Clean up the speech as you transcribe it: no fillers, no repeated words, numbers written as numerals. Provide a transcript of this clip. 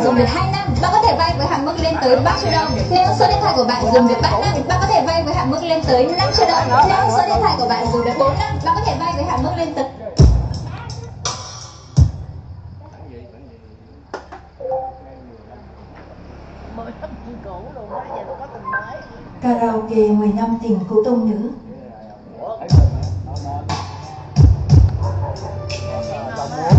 dùng được 2 năm, bạn có thể vay với hạn mức lên tới 3 triệu đồng. Nếu số điện thoại của bạn dùng được 3 năm, bạn có thể vay với hạn mức lên tới 5 triệu đồng. Nếu số điện thoại của bạn dùng được 4 năm, bạn có thể vay với hạn mức lên tới Karaoke 10 năm tiền của tôn nữ. Hẹn hò